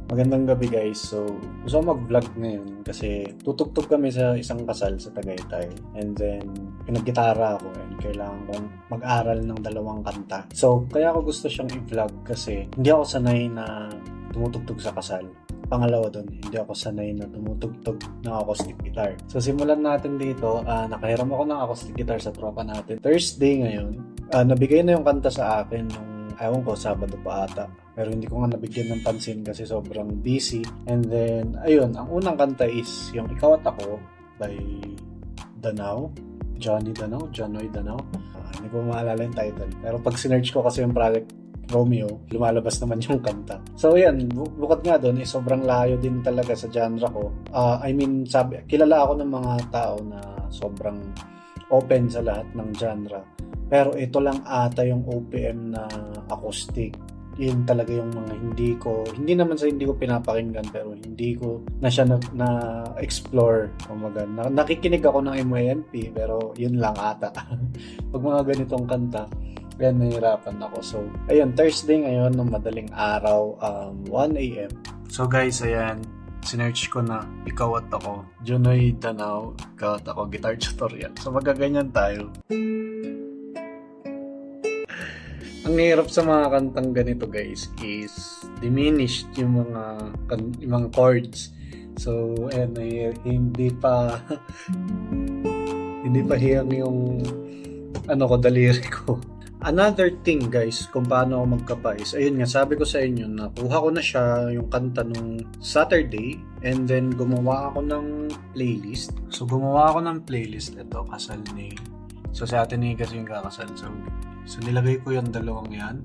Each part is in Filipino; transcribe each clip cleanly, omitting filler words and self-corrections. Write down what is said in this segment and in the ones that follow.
Magandang gabi guys. So, gusto ko mag-vlog ngayon kasi tutugtog kami sa isang kasal sa Tagaytay. And then, pinag-gitara ako and kailangan kong mag-aral ng dalawang kanta. So, kaya ako gusto siyang i-vlog kasi hindi ako sanay na tumutugtog sa kasal. Pangalawa doon, hindi ako sanay na tumutugtog ng acoustic guitar. So, simulan natin dito. Nakahiram ako ng acoustic guitar sa tropa natin. Thursday ngayon, nabigay na yung kanta sa akin nung ewan ko, Sabado pa ata. Pero hindi ko nga nabigyan ng pansin kasi sobrang busy. And then, ayun, ang unang kanta is yung Ikaw at Ako by Danao. Johnny Danao? Hindi ko maalala yung title. Pero pag sinerch ko kasi yung Project Romeo, lumalabas naman yung kanta. So, yan, bukod nga doon, sobrang layo din talaga sa genre ko. Kilala ako ng mga tao na sobrang open sa lahat ng genre. Pero ito lang ata yung OPM na acoustic. Yun talaga yung mga hindi naman sa hindi ko pinapakinggan, pero hindi ko na siya na-explore. Nakikinig ako ng MYMP, pero yun lang ata. Pag mga ganitong kanta, yan, nahihirapan ako. So, ayun, Thursday ngayon, ng madaling araw, 1 a.m. So guys, ayan, sinerch ko na Ikaw at Ako, Junoy Danao, Ikaw at Ako, guitar tutorial. So, magaganyan tayo. Ang hirap sa mga kantang ganito guys is diminished yung mga chords. So, ayan, hindi pa hiyang yung daliri ko. Another thing guys, kung paano ako magkapa is, ayun nga, sabi ko sa inyo, nakuha ko na siya yung kanta nung Saturday and then gumawa ako ng playlist. So, gumawa ako ng playlist, ito, kasal ni. So, sa atin kasi yung kakasal. So, nilagay ko yung dalawang yan.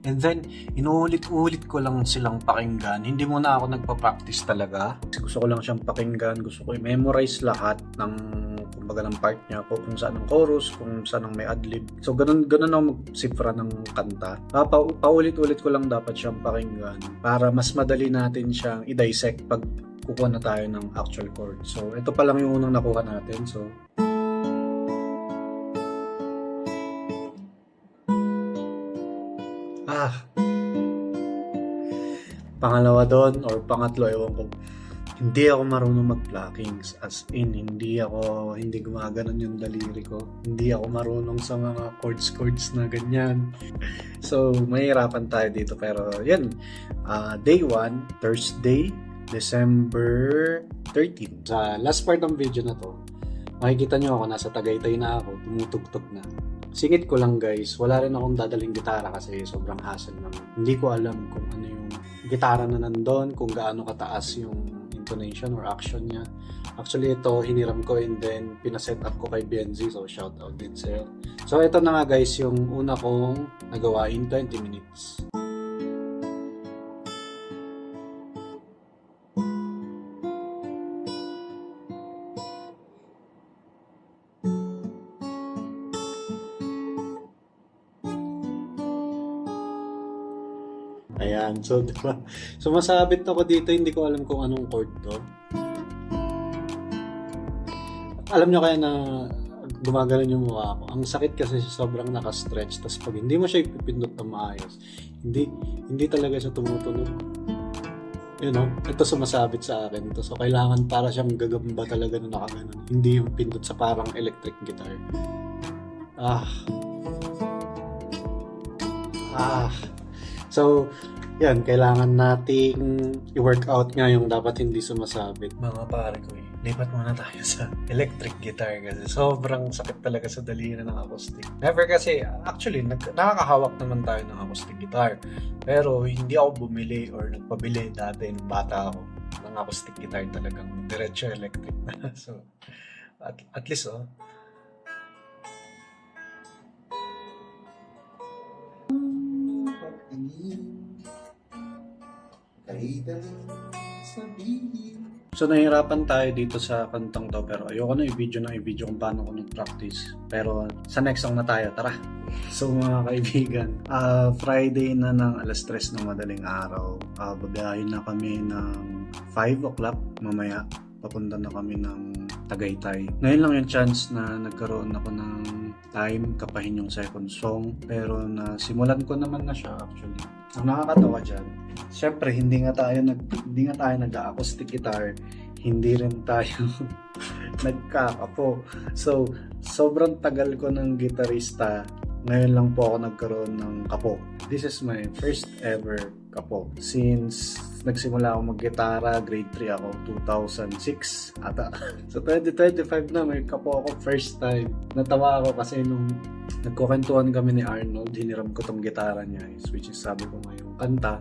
And then, inuulit-ulit ko lang silang pakinggan. Hindi muna ako nagpa-practice talaga. Gusto ko lang siyang pakinggan. Gusto ko i-memorize lahat ng part niya. Kung saan ang chorus, kung saan ang may adlib. So, ganun ako magsifra ng kanta. Paulit-ulit ko lang dapat siyang pakinggan para mas madali natin siyang i-dissect pag kukuha na tayo ng actual chord. So, ito pa lang yung unang nakuha natin. So, pangalawa doon or pangatlo, ewan ko, hindi ako marunong mag-pluckings, as in hindi gumaganon yung daliri ko, hindi ako marunong sa mga chords na ganyan. So mahirapan tayo dito, pero yan, day 1, Thursday, December 13. Sa last part ng video na to, makikita nyo ako, nasa Tagaytay na ako, tumutugtog na. Singit ko lang guys, wala rin akong dadaling gitara kasi sobrang hassle naman. Hindi ko alam kung ano yung gitara na nandun, kung gaano kataas yung intonation or action niya. Actually ito, hiniram ko and then pinaset up ko kay Benzi, so shout out din sa'yo. So ito na nga guys, yung una kong nagawa in 20 minutes. Ayan, so diba, sumasabit ako dito, hindi ko alam kung anong chord to. Alam nyo kaya na gumagalan yung mukha ko. Ang sakit kasi sobrang nakastretch, tapos pag hindi mo siya ipipindot na maayos, hindi talaga siya tumutunog. You know, ito sumasabit sa akin ito. So kailangan para siyang gagamba talaga na nakaganon. Hindi yung pindot sa parang electric guitar. So, yan, kailangan nating i-workout nga yung dapat hindi sumasabit. Mga pare ko lipat muna tayo sa electric guitar kasi sobrang sakit talaga sa daliri ng acoustic. Never kasi, actually, nakakahawak naman tayo ng acoustic guitar. Pero hindi ako bumili or nagpabili dati nung bata ako ng acoustic guitar, talagang diretso electric na. So, at least, So nahihirapan tayo dito sa kantang to, pero ayoko na i-video kung paano ko nag-practice. Pero sa next song na tayo, tara! So mga kaibigan, Friday na ng 3:00 ng madaling araw. Babiyahin na kami ng 5 o'clock mamaya. Papunta na kami ng Tagaytay. Ngayon lang yung chance na nagkaroon ako ng time kapahin yung second song. Pero simulan ko naman na siya actually. Ang nakakatawa dyan, syempre hindi nga tayo nag-acoustic guitar, hindi rin tayo nagkakapo. So, sobrang tagal ko ng gitarista, ngayon lang po ako nagkaroon ng kapo. This is my first ever kapo. Since nagsimula ako mag-gitara, grade 3 ako, 2006 ata. So 2025 na, may kapo ako first time. Natawa ako kasi nung nagkukwentuhan kami ni Arnold, hiniram ko tong gitara niya, which is sabi ko nga yung kanta.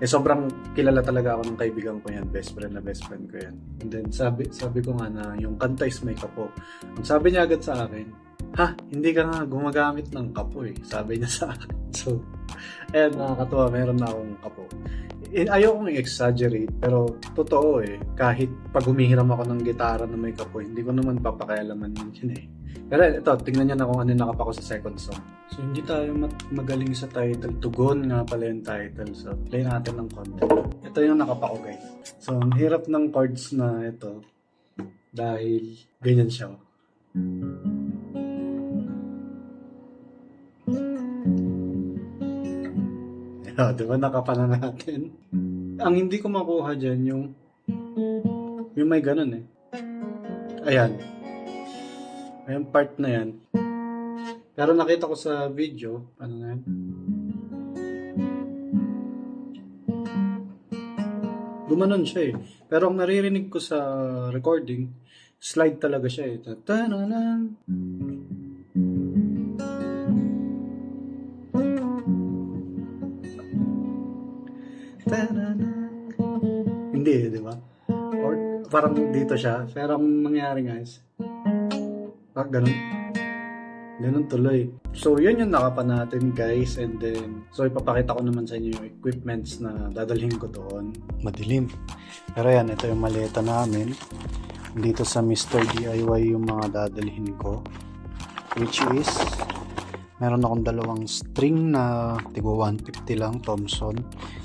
Sobrang kilala talaga ako ng kaibigan ko yan, best friend ko yan. And then sabi ko nga na yung kanta is may kapo. Ang sabi niya agad sa akin, "Ha, hindi ka nga gumagamit ng kapo eh," sabi niya sa akin. So, ayan, nakakatuwa, meron na akong kapo. Ayokong i-exaggerate, pero totoo eh. Kahit pag humihiram ako ng gitara na may kapo, hindi ko naman papakailaman yun eh. Pero ito, tingnan nyo na kung ano nakapa ko sa second song. So, hindi tayo magaling sa title. Tugon nga pala yung title. So, play natin ng konti. Ito yung nakapa ko, guys. So, ang hirap ng chords na ito dahil ganyan siya. Diba nakapa na natin? Ang hindi ko makuha dyan yung may ganun eh. Ayan. Ayan part na yan. Pero nakita ko sa video, ano na yan? Gumanon siya eh. Pero ang naririnig ko sa recording, slide talaga siya eh. Ta-ta-na-na. Hindi, di ba? Or parang dito siya. Pero ang nangyari guys, ganun. Ganun tuloy. So, yun yung nakapa natin guys. And then, so ipapakita ko naman sa inyo yung equipments na dadalhin ko doon. Madilim. Pero yan, ito yung maleta namin. Dito sa Mr. DIY yung mga dadalhin ko. Which is, meron akong dalawang string na tigo 150 lang, Thompson.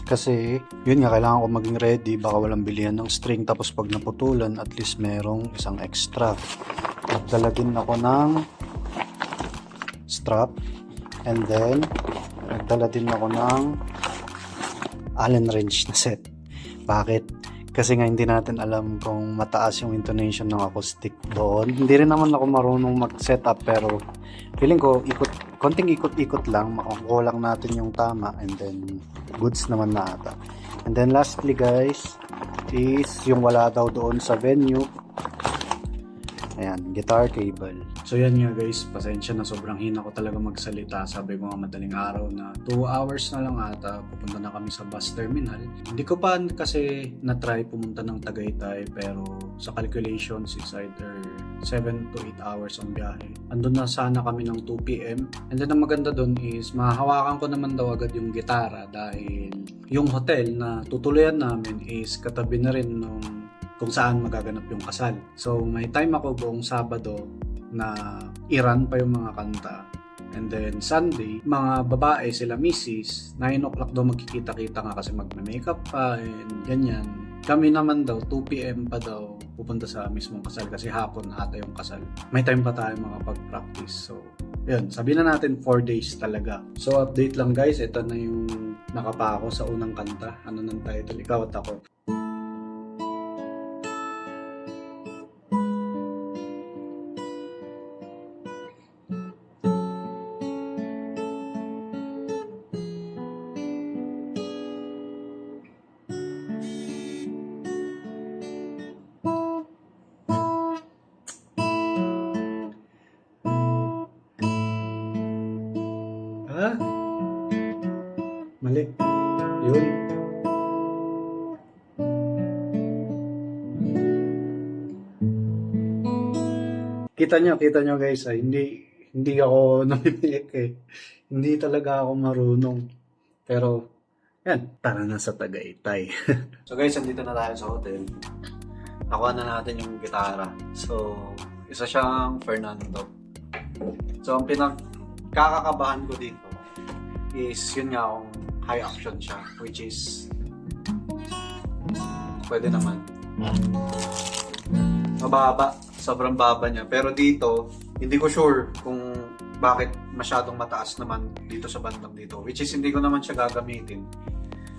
Kasi, yun nga, kailangan ko maging ready. Baka walang bilihan ng string. Tapos pag naputulan, at least merong isang extra. Nagdala din ako ng strap. And then, nagdala din ako ng Allen wrench na set. Bakit? Kasi nga hindi natin alam kung mataas yung intonation ng acoustic doon. Hindi rin naman ako marunong mag-setup pero feeling ko konting ikot-ikot lang, makukuha lang natin yung tama and then goods naman na ata. And then lastly guys is yung wala daw doon sa venue. Ayan, guitar cable. So yan nga guys, pasensya na sobrang hina ko talaga magsalita. Sabi ko nga madaling araw na 2 hours na lang ata pupunta na kami sa bus terminal. Hindi ko pa kasi na-try pumunta ng Tagaytay pero sa calculations is either 7 to 8 hours ang biyahe. Andun na sana kami ng 2 p.m. And then ang maganda dun is mahahawakan ko naman daw agad yung gitara dahil yung hotel na tutuluyan namin is katabi na rin nung kung saan magaganap yung kasal. So may time ako buong Sabado na i-run pa yung mga kanta. And then Sunday, mga babae sila misis, 9 o'clock daw magkikita-kita nga kasi magme-makeup pa and ganyan. Kami naman daw, 2 p.m. pa daw pupunta sa mismong kasal kasi hapon ata yung kasal. May time pa tayo makapag-practice. So yun, sabihin na natin 4 days talaga. So update lang guys, ito na yung nakapa ako sa unang kanta. Ano ng title? Ikaw at ako. Mali. Yun. Kita nyo guys, hindi ako namimik eh. Hindi talaga ako marunong. Pero, yan, tara na sa Tagaytay. So guys, andito na tayo sa hotel. Nakuha na natin yung gitara. So, isa siyang Fernando. So, ang pinagkakakabahan ko dito is yun nga kung high action siya, which is pwede naman. Mababa, sobrang baba niya. Pero dito, hindi ko sure kung bakit masyadong mataas naman dito sa bandang dito, which is hindi ko naman siya gagamitin.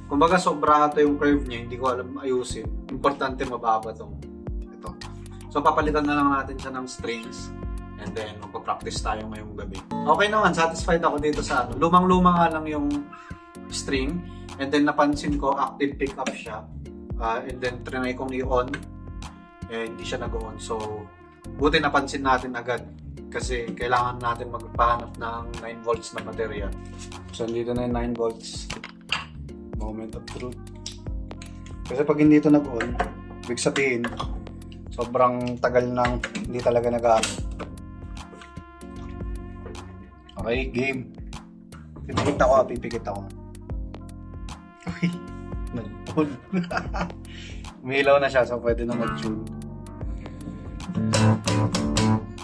Kumbaga sobra ito yung curve niya, hindi ko alam ayusin. Importante mababa tong ito. So papalitan na lang natin siya ng strings and then magpa-practice tayo ngayong gabi. Okay naman, satisfied ako dito sa ano. Lumang-luma nga lang yung string and then napansin ko active pickup siya. And then trinay kong i-on hindi siya nag-on. So buti napansin natin agad kasi kailangan natin magpahanap ng 9 volts na baterya. So dito na yung 9 volts. Moment of truth. Kasi pag hindi ito nag-on, ibig sabihin sobrang tagal nang hindi talaga nag-on. Okay, game. Pipikit ako. Okay, nag-on. Umilaw na siya, so pwede na mag-tune.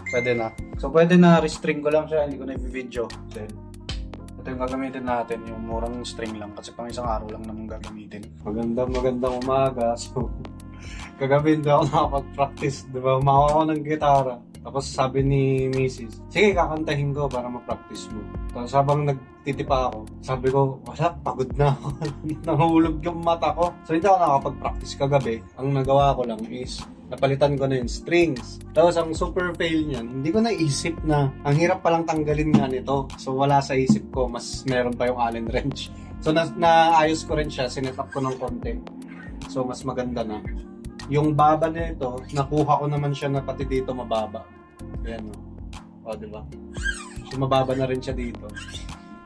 Pwede na. So pwede na, restring ko lang siya, hindi ko na i-video. Then, ito yung gagamitin natin, yung murang string lang kasi pang isang araw lang naman gagamitin. Magandang umaga. So, kagabi hindi ako nakapag-practice, diba? Umawa ako ng gitara. Tapos sabi ni Mrs., sige kakantahin ko para ma-practice mo. Tapos habang nagtitipa ako, sabi ko, wala, pagod na ako. Nahulog yung mata ko. So hindi ako nakapag-practice kagabi. Ang nagawa ko lang is, napalitan ko na yung strings. Tapos ang super fail niyan, hindi ko naisip na ang hirap palang tanggalin nga nito. So wala sa isip ko, mas meron pa yung Allen wrench. So naayos ko rin siya, sinet up ko ng konti. So mas maganda na. Yung baba na ito, nakuha ko naman siya na pati dito mababa. Ayan o, diba? So mababa na rin siya dito.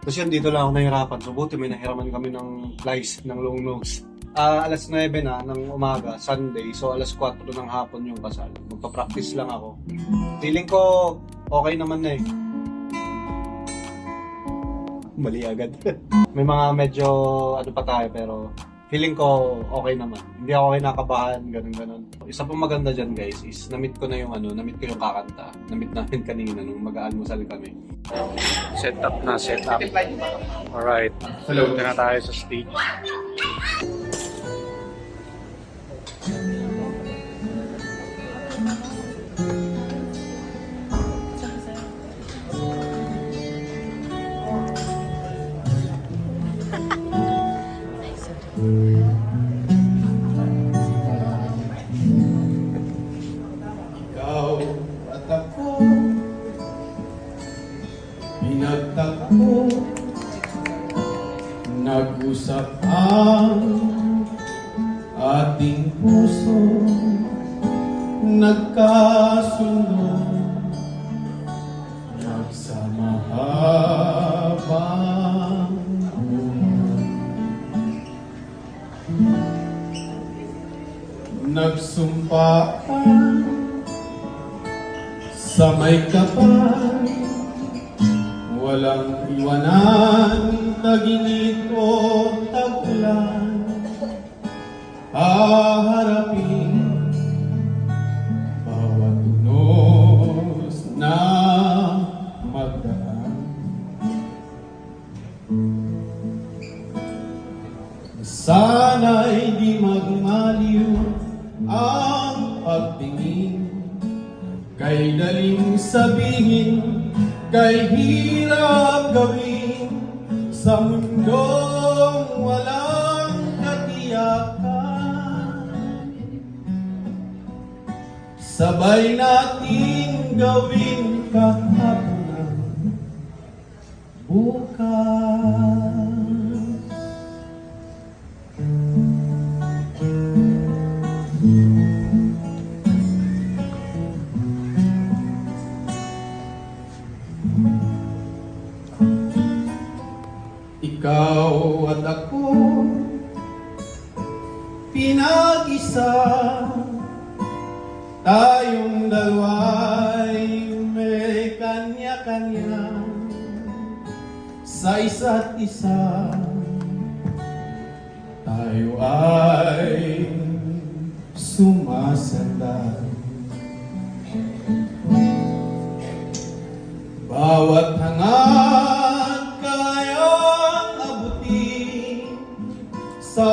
Tapos yun, dito lang ako nahirapan. So buti may nahiraman kami ng plies, ng long nose. Alas 9 na ng umaga, Sunday. So alas 4 ng hapon yung kasal. Magpa-practice lang ako. Feeling ko okay naman na eh. Mali agad. May mga medyo ano pa tayo pero feeling ko okay naman. Hindi ako kinakabahan, ganun. Isa pang maganda dyan guys is namit ko yung kakanta. Namit namin kanina nung mag-aalmusal kami. Set up. Alright. Hello. Dito na tayo sa stage. Ikaw at ako, pinagtakbo, nag-usap ang ating puso, nagkasundo, nagsama habang buhay. Nagsumpaan sa may kapal, walang iwanan, taginit o tagulan, haharapin bawat tunos na magdaan. Sana'y di magmaliw ang pagtingin, kay daling sabihin, kay hirap gawin, sa mundong walang katiyakan. Sabay nating gawin kahapon bukas. Ikaw at ako, pinag-isa, tayong dalawa'y may kanya-kanya sa isa't isa. Tayo ay sumasandal. Bawat hangad kayang abutin, sa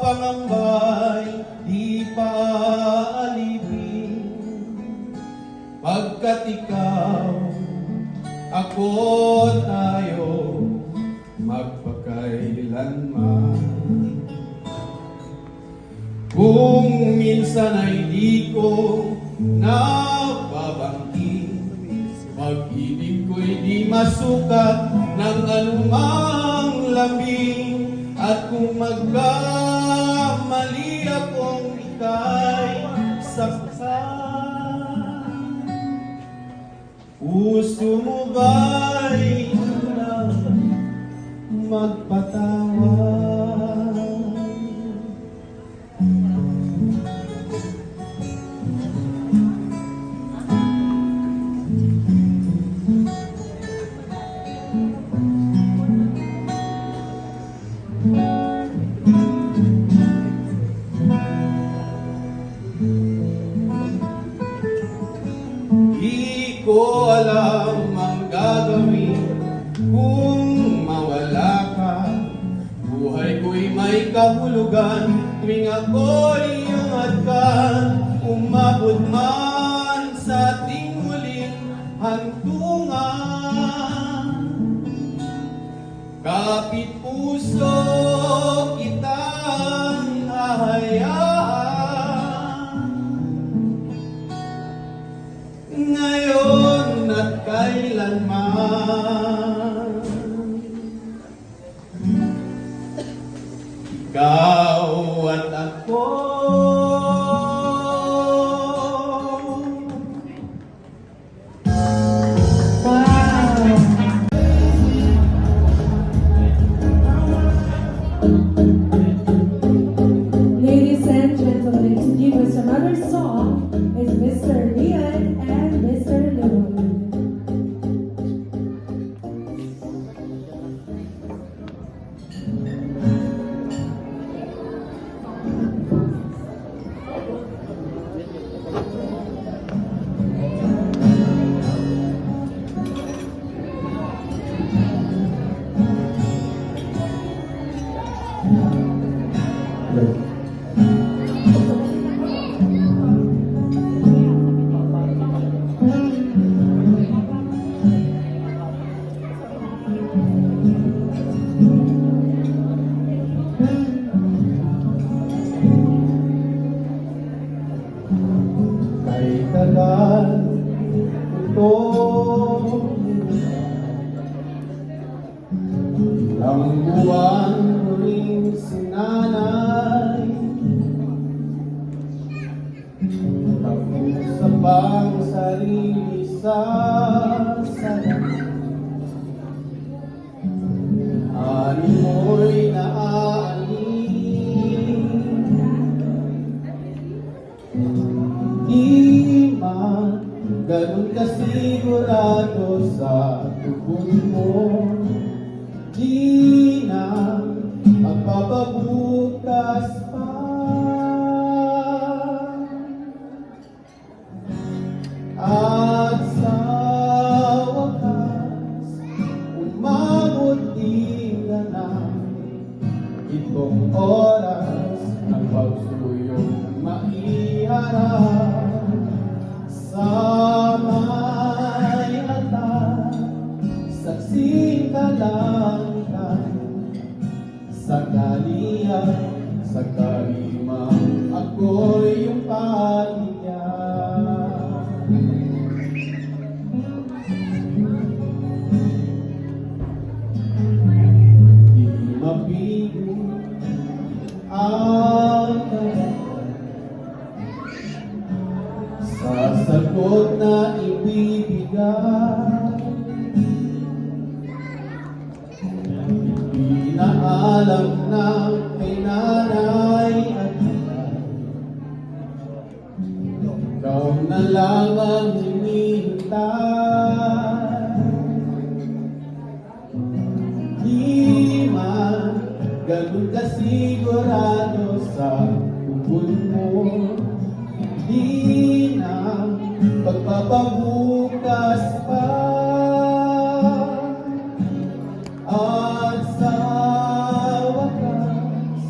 pangambay di paalipin. Pagkat ikaw, ako, tayo, magpakailanman. Kung minsan ay di ko nababangkit, pag-ibig ko'y di masukat ng anumang lambing. At kung magkamali akong ika'y saktan, puso mo ba'y handang magpatawad? Di ko alam ang gagawin kung mawala ka. Buhay ko'y may kahulugan tuwing ako'y iyong hadkan. Umabot man sa ating huling hantungan, kapit puso kitang hahayaan. Ngayon at kailanman, ikaw at ako. Ladies and gentlemen, to give us another song is Mr. Lian and Mr. Leroy. Kay tagal ito, ilang buwan ko rin sinanay, pag-usap ang sarili sa saya. Ani mo'y naaanin, di man ganun kasigurado sa tugon mo. Di na magpapabukas pa. At sa wakas, umabot din ka na itong oras ng pagsuyong maiharap sa may hata, saksi ka lang ka sa kaliyan, sa kalimang ako'y yung paliyan. Di mapigil ang sa sagot na ibibigay. Di na alam ng kay nanay at tatay, ikaw na lang ang hinihintay. Di man ganun kasigurado sa tugon mo, di na pagpapabukas pa. At sa wakas,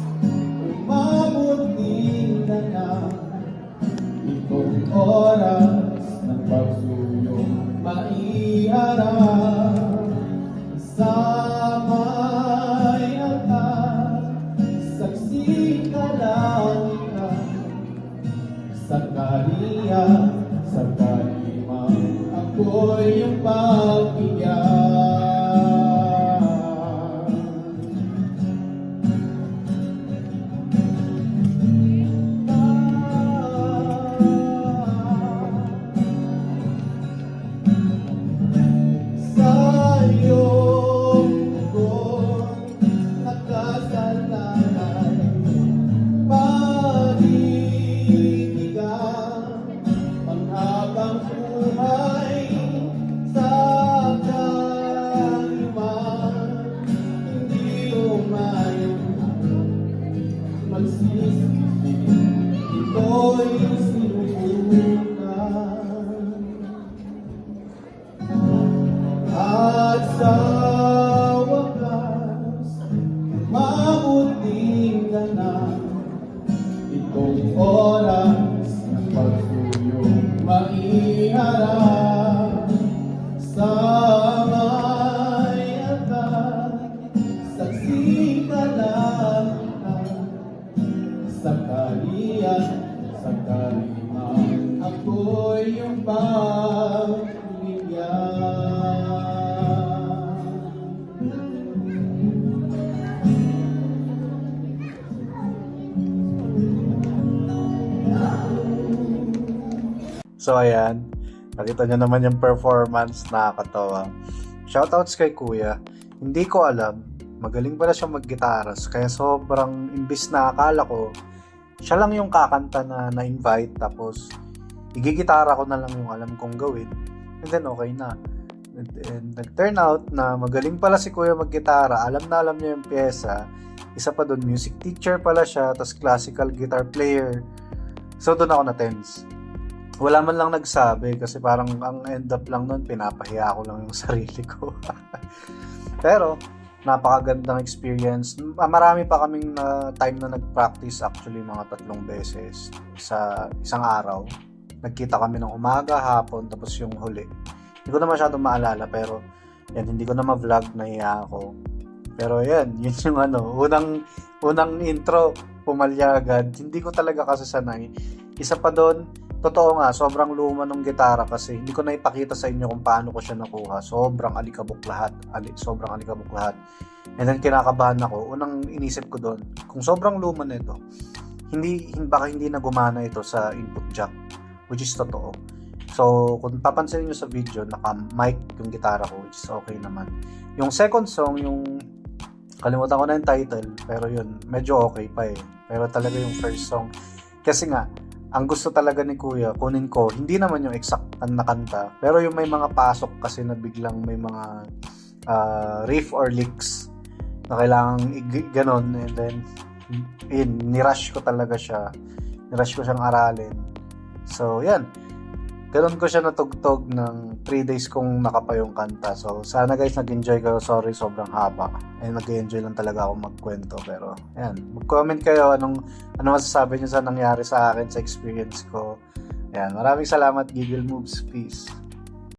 umabot din ka na itong oras ng pagsuyong maiharap sa may altar, saksi ka lang sa kaliya, sa kalima, ako'y iyong pagbigyan. Sa iyong tugon, nakasalalay, pag-ibigay, panghabang buhay, sa kaliman, hindi umayon, magsisisi, ito'y sinubukan. At sa wakas, mabuting ganap, itong oras ng pagsuyong maiharap sa may agad, saksi ka lang sa kaliyan, sa kalima, ako'y iyong pagbigyan. So ayan, nakita nyo naman yung performance, nakakatawa. Shoutouts kay Kuya. Hindi ko alam, magaling pala siya mag-gitaras, kaya sobrang imbis na akala ko siya lang yung kakanta na na-invite, tapos igigitara ko na lang yung alam kong gawin, and then okay na. And nag-turn out na magaling pala si Kuya mag-gitara, alam na alam niya yung pyesa. Isa pa doon, music teacher pala siya, tapos classical guitar player. So doon ako na-tense. Wala man lang nagsabi kasi parang ang end up lang nun, pinapahiya ko lang yung sarili ko. Pero napakagandang experience. Marami pa kaming time na nag-practice, actually mga 3 beses sa isang araw. Nagkita kami ng umaga, hapon, tapos yung huli. Hindi ko na masyadong maalala, pero yan, hindi ko na ma-vlog, nahiya ako. Pero yan, yun yung unang intro, pumalya agad. Hindi ko talaga kasi sanay. Isa pa doon, totoo nga, sobrang luma ng gitara kasi hindi ko na ipakita sa inyo kung paano ko siya nakuha. Sobrang alikabok lahat. Sobrang alikabok lahat. And then kinakabahan ako. Unang inisip ko doon, kung sobrang luma nito, baka hindi na gumana ito sa input jack, which is totoo. So, kung papansin niyo sa video, naka-mic yung gitara ko, which is okay naman. Yung second song, kalimutan ko na yung title, pero yun, medyo okay pa eh. Pero talaga yung first song, kasi nga, ang gusto talaga ni Kuya, kunin ko, hindi naman yung exact na kanta, pero yung may mga pasok kasi na biglang may mga riff or licks na kailangang ganon, and then nirush ko talaga siya, nirush ko siyang aralin. So yan, ganon ko siya natugtog ng 3 days kong nakapa yung kanta. So sana guys nag-enjoy kayo. Sorry sobrang haba, nag-enjoy lang talaga ako magkwento. Pero yan, mag-comment kayo ano masasabi niyo sa nangyari sa akin, sa experience ko. Yan, maraming salamat. Giggle Moves, peace.